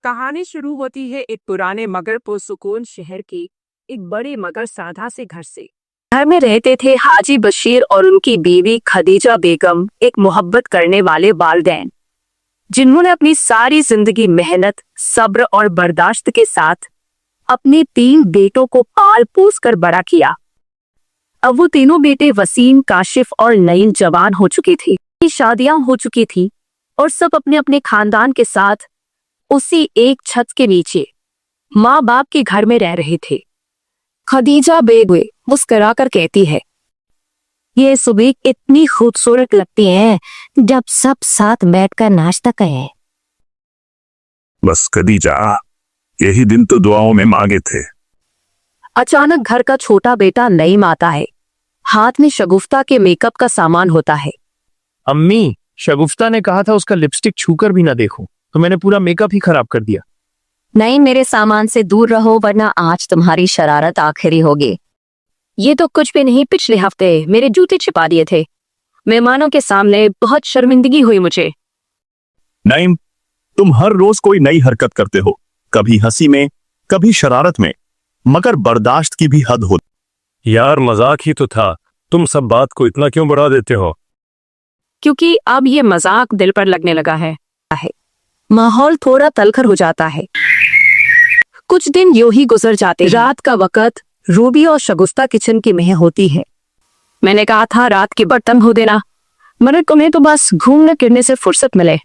कहानी शुरू होती है एक पुराने मगर पुरसुकून शहर के एक बड़े मगर साधा से घर से। घर में रहते थे हाजी बशीर और उनकी बीवी खदीजा बेगम, एक मोहब्बत करने वाले वालिदैन जिन्होंने अपनी सारी जिंदगी मेहनत, सब्र और बर्दाश्त के साथ अपने 3 बेटों को पाल पोस कर बड़ा किया। अब वो तीनों बेटे वसीम, काशिफ और नईम जवान हो चुके थे, शादियां हो चुकी थी और सब अपने अपने खानदान के साथ उसी एक छत के नीचे माँ बाप के घर में रह रहे थे। खदीजा बेगम मुस्कुराकर कहती है, ये सुबह इतनी खूबसूरत लगती है जब सब साथ बैठकर नाश्ता करें। बस खदीजा, यही दिन तो दुआओं में मांगे थे। अचानक घर का छोटा बेटा नईम आता है। हाथ में शगुफ्ता के मेकअप का सामान होता है। अम्मी, शगुफ्ता ने कहा था उसका लिपस्टिक छूकर भी ना देखो, तो मैंने पूरा मेकअप ही खराब कर दिया। नहीं, मेरे सामान से दूर रहो वरना आज तुम्हारी शरारत आखिरी होगी। ये तो कुछ भी नहीं, पिछले हफ्ते मेरे जूते छिपा दिए थे। मेहमानों के सामने बहुत शर्मिंदगी हुई मुझे। नईम, तुम हर रोज कोई नई हरकत करते हो, कभी हंसी में, कभी शरारत में, मगर बर्दाश्त की भी हद हो। यार मजाक ही तो था, तुम सब बात को इतना क्यों बढ़ा देते हो? क्योंकि अब ये मजाक दिल पर लगने लगा है। माहौल थोड़ा तलखर हो जाता है। कुछ दिन यूं ही गुजर जाते। रात का वक्त रूबी और शगुफ्ता किचन की में होती है। मैंने कहा था रात के बर्तन धो देना, मगर तुम्हें तो बस घूमने फिरने से फुर्सत मिले।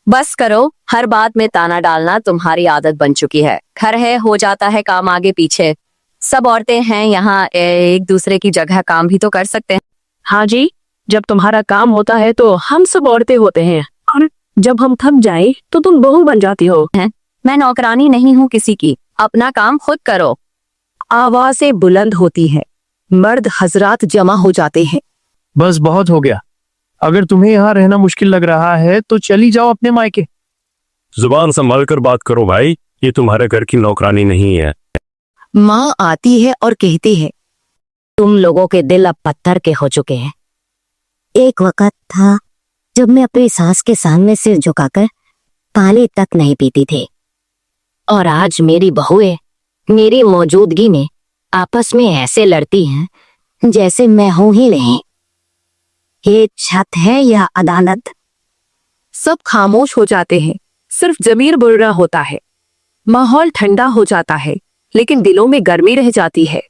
बस करो, हर बात में ताना डालना तुम्हारी आदत बन चुकी है। घर है, हो जाता है काम आगे पीछे। सब औरतें हैं यहाँ, एक दूसरे की जगह काम भी तो कर सकते हैं। हाँ जी, जब तुम्हारा काम होता है तो हम सब औरतें होते हैं, और जब हम थक जाए तो तुम बहू बन जाती हो। मैं नौकरानी नहीं हूँ किसी की, अपना काम खुद करो। आवाजें बुलंद होती है। मर्द हजरात जमा हो जाते हैं। बस बहुत हो गया। अगर तुम्हें यहाँ रहना मुश्किल लग रहा है तो चली जाओ अपने मायके। जुबान संभाल कर बात करो भाई, ये तुम्हारे घर की नौकरानी नहीं है। माँ आती है और कहती है, तुम लोगों के दिल अब पत्थर के हो चुके हैं। एक वक्त था जब मैं अपनी सास के सामने सिर झुकाकर पानी तक नहीं पीती थी, और आज मेरी बहुएं मेरी मौजूदगी में आपस में ऐसे लड़ती हैं जैसे मैं हूं ही नहीं। ये छत है या अदालत? सब खामोश हो जाते हैं, सिर्फ जमीर बोल रहा होता है। माहौल ठंडा हो जाता है, लेकिन दिलों में गर्मी रह जाती है।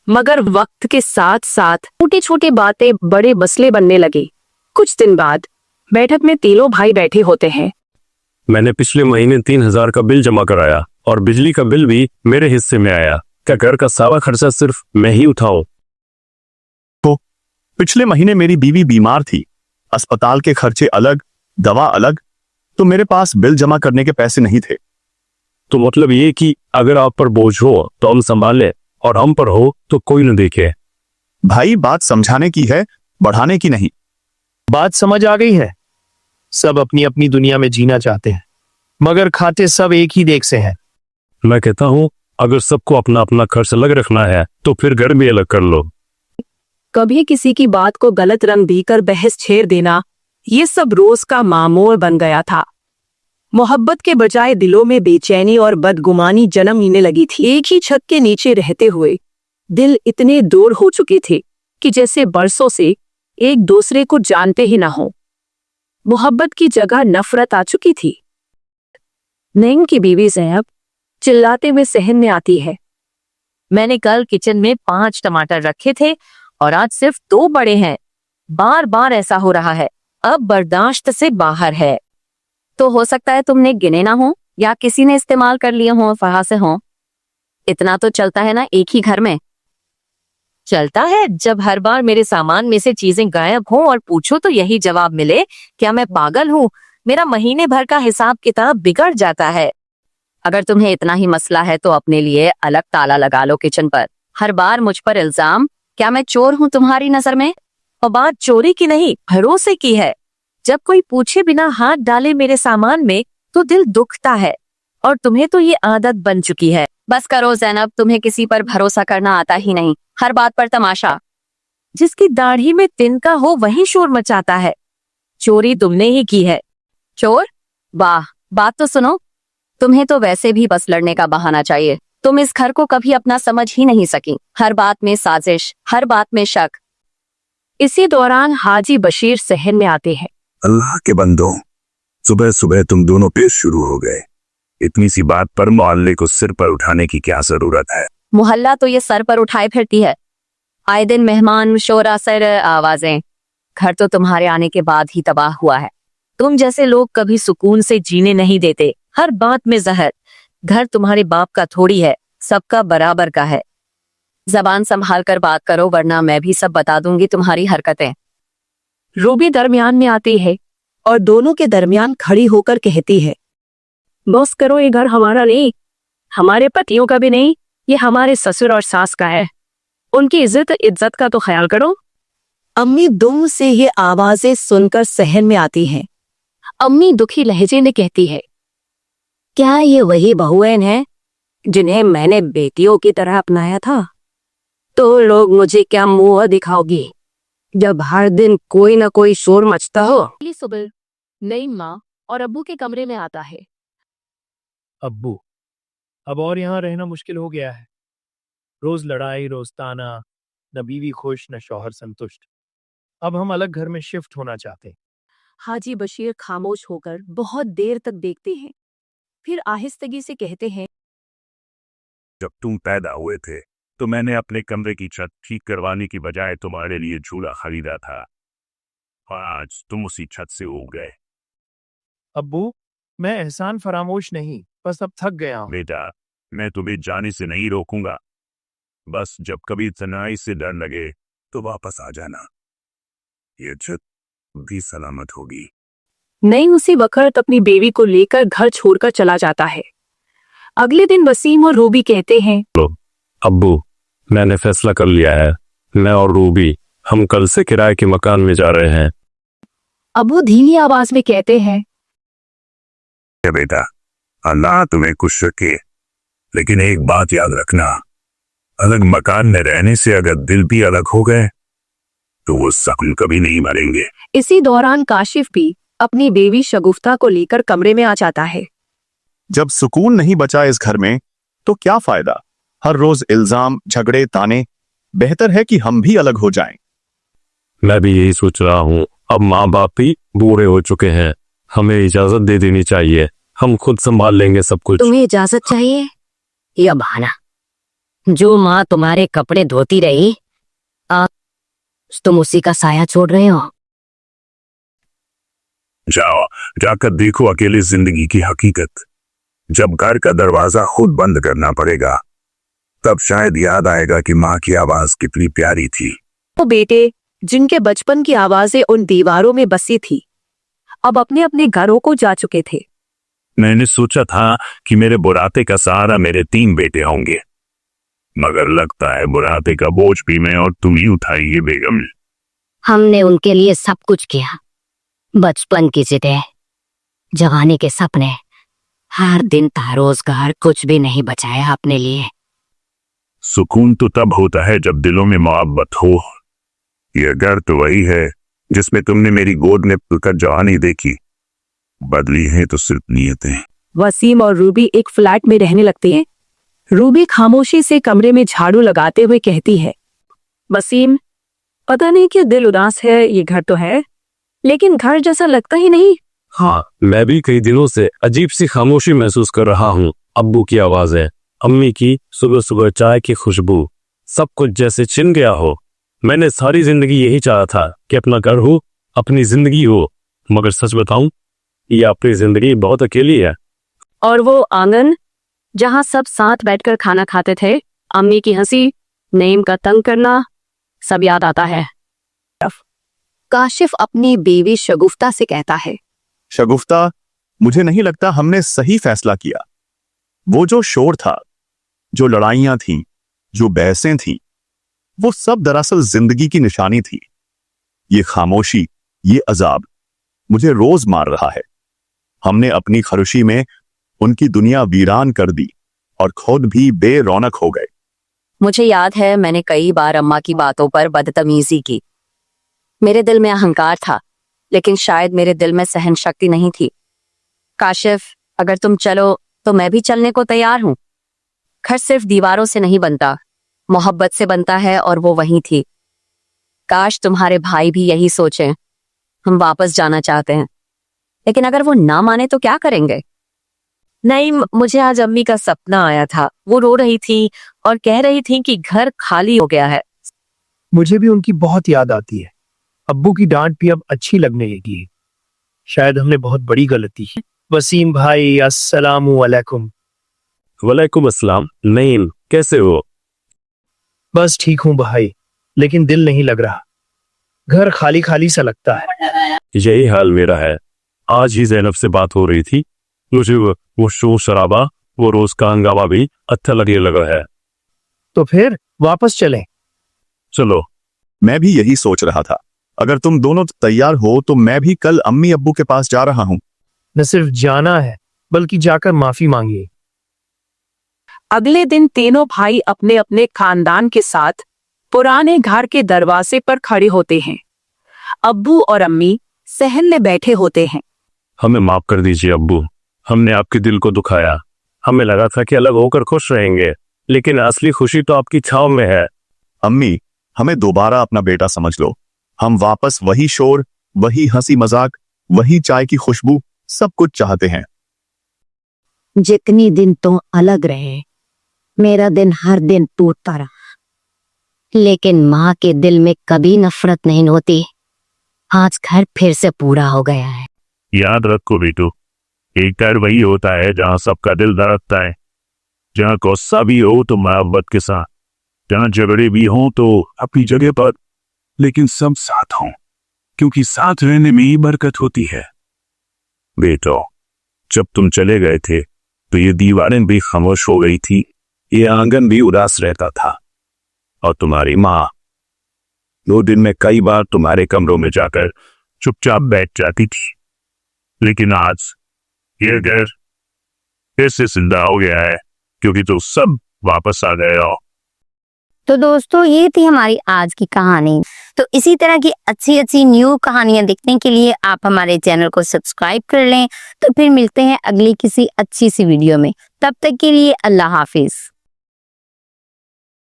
मगर वक्त के साथ साथ छोटी छोटी बातें बड़े मसले बनने लगी। कुछ दिन बाद बैठक में तीनों भाई बैठे होते हैं। मैंने पिछले महीने 3,000 का बिल जमा कराया और बिजली का बिल भी मेरे हिस्से में आया। क्या घर का सारा खर्चा सिर्फ मैं ही उठाऊं? तो पिछले महीने मेरी बीवी बीमार थी, अस्पताल के खर्चे अलग, दवा अलग, तो मेरे पास बिल जमा करने के पैसे नहीं थे। तो मतलब ये कि अगर आप पर बोझ हो तो हम संभाले, और हम पर हो तो कोई न देखे। भाई, बात समझाने की है, बढ़ाने की नहीं। बात समझ आ गई है। सब अपनी अपनी दुनिया में जीना चाहते हैं, मगर खाते सब एक ही देख से हैं। मैं कहता हूँ अगर सबको अपना अपना खर्च अलग रखना है तो फिर घर भी अलग कर लो। कभी किसी की बात को गलत रंग देकर बहस छेड़ देना, ये सब रोज का मामूल बन गया था। मोहब्बत के बजाय दिलों में बेचैनी और बदगुमानी जन्म लेने लगी थी। एक ही छत के नीचे रहते हुए दिल इतने दूर हो चुके थे कि जैसे बरसों से एक दूसरे को जानते ही ना हो। मोहब्बत की जगह नफरत आ चुकी थी। नईम की बीवी ज़ैनब चिल्लाते हुए सहन में आती है, मैंने कल किचन में 5 टमाटर रखे थे और आज सिर्फ 2 बड़े हैं। बार बार ऐसा हो रहा है, अब बर्दाश्त से बाहर है। तो हो सकता है तुमने गिने ना हो या किसी ने इस्तेमाल कर लिए हो, फहा से हो। इतना तो चलता है ना एक ही घर में। चलता है जब हर बार मेरे सामान में से चीजें गायब हो और पूछो तो यही जवाब मिले, क्या मैं पागल हूँ? मेरा महीने भर का हिसाब किताब बिगड़ जाता है। अगर तुम्हें इतना ही मसला है तो अपने लिए अलग ताला लगा लो किचन पर। हर बार मुझ पर इल्जाम, क्या मैं चोर हूँ तुम्हारी नजर में? और बात चोरी की नहीं, भरोसे की है। जब कोई पूछे बिना हाथ डाले मेरे सामान में तो दिल दुखता है, और तुम्हें तो ये आदत बन चुकी है। बस करो ज़ैनब, तुम्हें किसी पर भरोसा करना आता ही नहीं। हर बात पर तमाशा। जिसकी दाढ़ी में तिनका हो वही शोर मचाता है। चोरी तुमने ही की है। चोर? वाह, बात तो सुनो। तुम्हें तो वैसे भी बस लड़ने का बहाना चाहिए। तुम इस घर को कभी अपना समझ ही नहीं सकी। हर बात में साजिश, हर बात में शक। इसी दौरान हाजी बशीर शहर में आते हैं। अल्लाह के बंदो, सुबह सुबह तुम दोनों पेश शुरू हो गए। इतनी सी बात पर मोहल्ले को सिर पर उठाने की क्या जरूरत है? मोहल्ला तो ये सर पर उठाए फिरती है। आए दिन मेहमान, शोर असर, आवाजें। घर तो तुम्हारे आने के बाद ही तबाह हुआ है। तुम जैसे लोग कभी सुकून से जीने नहीं देते, हर बात में जहर। घर तुम्हारे बाप का थोड़ी है, सबका बराबर का है। जबान संभाल कर बात करो, वरना मैं भी सब बता दूंगी तुम्हारी हरकतें। रूबी दरमियान में आती है और दोनों के दरमियान खड़ी होकर कहती है, बस करो, ये घर हमारा नहीं, हमारे पतियों का भी नहीं, ये हमारे ससुर और सास का है। उनकी इज्जत का तो ख्याल करो। अम्मी दूर से ये आवाजें सुनकर सहन में आती हैं। अम्मी दुखी लहजे में कहती है, क्या ये वही बहुएं हैं जिन्हें मैंने बेटियों की तरह अपनाया था? तो लोग मुझे क्या मुंह दिखाओगी जब हर दिन कोई ना कोई शोर मचता हो? अगली सुबह नईम माँ और अब्बू के कमरे में आता है। अब्बू, अब और यहाँ रहना मुश्किल हो गया है। रोज लड़ाई, रोज ताना, न बीवी खुश न शौहर संतुष्ट। अब हम अलग घर में शिफ्ट होना चाहते हैं। हाजी बशीर खामोश होकर बहुत देर तक देखते हैं, फिर आहिस्तगी से कहते हैं, जब तुम पैदा हुए थे तो मैंने अपने कमरे की छत ठीक करवाने की बजाय तुम्हारे लिए झूला खरीदा था, और आज तुम उसी छत से उग गए। अब्बू, मैं एहसान फरामोश नहीं, बस अब थक गया हूँ। बेटा, मैं तुम्हें जाने से नहीं रोकूंगा, बस जब कभी तन्हाई से डर लगे तो वापस आ जाना। ये छत भी सलामत होगी। नईम उसी वक्त अपनी बेवी को लेकर घर छोड़कर चला जाता है। अगले दिन वसीम और रूबी कहते हैं, अब्बू, मैंने फैसला कर लिया है। मैं और रूबी हम कल से किराए के मकान में जा रहे हैं। अब्बू धीमी आवाज में कहते हैं, ये बेटा, अल्लाह तुम्हें खुश रखे, लेकिन एक बात याद रखना, अलग मकान में रहने से अगर दिल भी अलग हो गए तो वो सकून कभी नहीं मरेंगे। इसी दौरान काशिफ भी अपनी बेवी शगुफ्ता को लेकर कमरे में आ जाता है। जब सुकून नहीं बचा इस घर में तो क्या फायदा? हर रोज इल्जाम, झगड़े, ताने। बेहतर है कि हम भी अलग हो जाएं। मैं भी यही सोच रहा हूँ। अब माँ बाप भी बूढ़े हो चुके हैं, हमें इजाजत दे देनी चाहिए। हम खुद संभाल लेंगे सब कुछ। तुम्हें इजाजत चाहिए? या बहाना? जो माँ तुम्हारे कपड़े धोती रही, आज तुम उसी का साया छोड़ रहे हो। जाओ, जाकर देखो अकेले जिंदगी की हकीकत। जब घर का दरवाजा खुद बंद करना पड़ेगा तब शायद याद आएगा कि माँ की आवाज कितनी प्यारी थी। वो बेटे जिनके बचपन की आवाजें उन दीवारों में बसी थी, अब अपने अपने घरों को जा चुके थे। मैंने सोचा था कि मेरे बुढ़ापे का सहारा मेरे 3 बेटे होंगे, मगर लगता है बुढ़ापे का बोझ भी मैं और तुम ही उठाइए बेगम। हमने उनके लिए सब कुछ किया, बचपन की जिदें, जवानी के सपने, हर दिन का रोजगार, कुछ भी नहीं बचाया अपने लिए। सुकून तो तब होता है जब दिलों में मोहब्बत हो। यह घर तो वही है जिसमें तुमने मेरी गोद में पलकर जवानी देखी। बदली है तो सिर्फ नीयतें। वसीम और रूबी एक फ्लैट में रहने लगते हैं। रूबी खामोशी से कमरे में झाड़ू लगाते हुए कहती है, वसीम, पता नहीं क्यों दिल उदास है। ये घर तो है, लेकिन घर जैसा लगता ही नहीं। हाँ, मैं भी कई दिनों से अजीब सी खामोशी महसूस कर रहा हूँ। अब्बू की आवाजें, अम्मी की सुबह सुबह चाय की खुशबू, सब कुछ जैसे छिन गया हो। मैंने सारी जिंदगी यही चाहा था कि अपना घर हो, अपनी जिंदगी हो, मगर सच बताऊं, ये अपनी जिंदगी बहुत अकेली है। और वो आंगन जहां सब साथ बैठकर खाना खाते थे, अम्मी की हंसी, नईम का तंग करना, सब याद आता है। काशिफ अपनी बीवी शगुफ्ता से कहता है, शगुफ्ता, मुझे नहीं लगता हमने सही फैसला किया। वो जो शोर था, जो लड़ाइयां थीं, जो बहसें थीं, वो सब दरअसल जिंदगी की निशानी थी। ये खामोशी, ये अजाब मुझे रोज मार रहा है। हमने अपनी खरुशी में उनकी दुनिया वीरान कर दी और खुद भी बेरौनक हो गए। मुझे याद है मैंने कई बार अम्मा की बातों पर बदतमीजी की। मेरे दिल में अहंकार था, लेकिन शायद मेरे दिल में सहन शक्ति नहीं थी। काशिफ, अगर तुम चलो तो मैं भी चलने को तैयार हूँ। घर सिर्फ दीवारों से नहीं बनता, मोहब्बत से बनता है, और वो वहीं थी। काश तुम्हारे भाई भी यही सोचें। हम वापस जाना चाहते हैं, लेकिन अगर वो ना माने तो क्या करेंगे? नहीं, मुझे आज अम्मी का सपना आया था। वो रो रही थी और कह रही थी कि घर खाली हो गया है। मुझे भी उनकी बहुत याद आती है। अब्बू की डांट भी अब अच्छी लगने लगी है। शायद हमने बहुत बड़ी गलती की। वसीम भाई, अस्सलामु अलैकुम। वालेकुम अस्सलाम। नईम, कैसे हो? बस ठीक हूँ भाई, लेकिन दिल नहीं लग रहा। घर खाली खाली सा लगता है। यही हाल मेरा है। आज ही जैनब से बात हो रही थी। मुझे वो शोर शराबा, वो रोज का हंगामा भी अच्छा लगने लगा है। तो फिर वापस चलें। चलो। मैं भी यही सोच रहा था। अगर तुम दोनों तैयार हो तो मैं भी कल अम्मी अब्बू के पास जा रहा हूँ। न सिर्फ जाना है, बल्कि जाकर माफी मांगिए। अगले दिन तीनों भाई अपने अपने खानदान के साथ पुराने घर के दरवाजे पर खड़े होते हैं। अब्बू और अम्मी सहन में बैठे होते हैं। हमें माफ कर दीजिए अब्बू, हमने आपके दिल को दुखाया। हमें लगा था कि अलग होकर खुश रहेंगे, लेकिन असली खुशी तो आपकी छाव में है। अम्मी, हमें दोबारा अपना बेटा समझ लो। हम वापस वही शोर, वही हंसी मजाक, वही चाय की खुशबू, सब कुछ चाहते हैं। जितनी दिन तो अलग रहे, मेरा दिन हर दिन टूटता रहा, लेकिन माँ के दिल में कभी नफरत नहीं होती। आज घर फिर से पूरा हो गया है। याद रखो बेटू, एक घर वही होता है जहाँ सबका दिल धड़कता है, जहाँ गुस्सा भी हो तो मोहब्बत के साथ, जहाँ झगड़े भी हों तो अपनी जगह पर, लेकिन सब साथ हों, क्योंकि साथ रहने में ही बरकत होती है। बेटो, जब तुम चले गए थे तो ये दीवारें भी खामोश हो गई थी, ये आंगन भी उदास रहता था, और तुम्हारी माँ 2 दिन में कई बार तुम्हारे कमरों में जाकर चुपचाप बैठ जाती थी। लेकिन आज ये घर फिर से जिंदा हो गया है, क्योंकि तुम सब वापस आ गए हो। तो दोस्तों, ये थी हमारी आज की कहानी। तो इसी तरह की अच्छी अच्छी न्यू कहानियां देखने के लिए आप हमारे चैनल को सब्सक्राइब कर लें। तो फिर मिलते हैं अगली किसी अच्छी सी वीडियो में। तब तक के लिए अल्लाह हाफिज।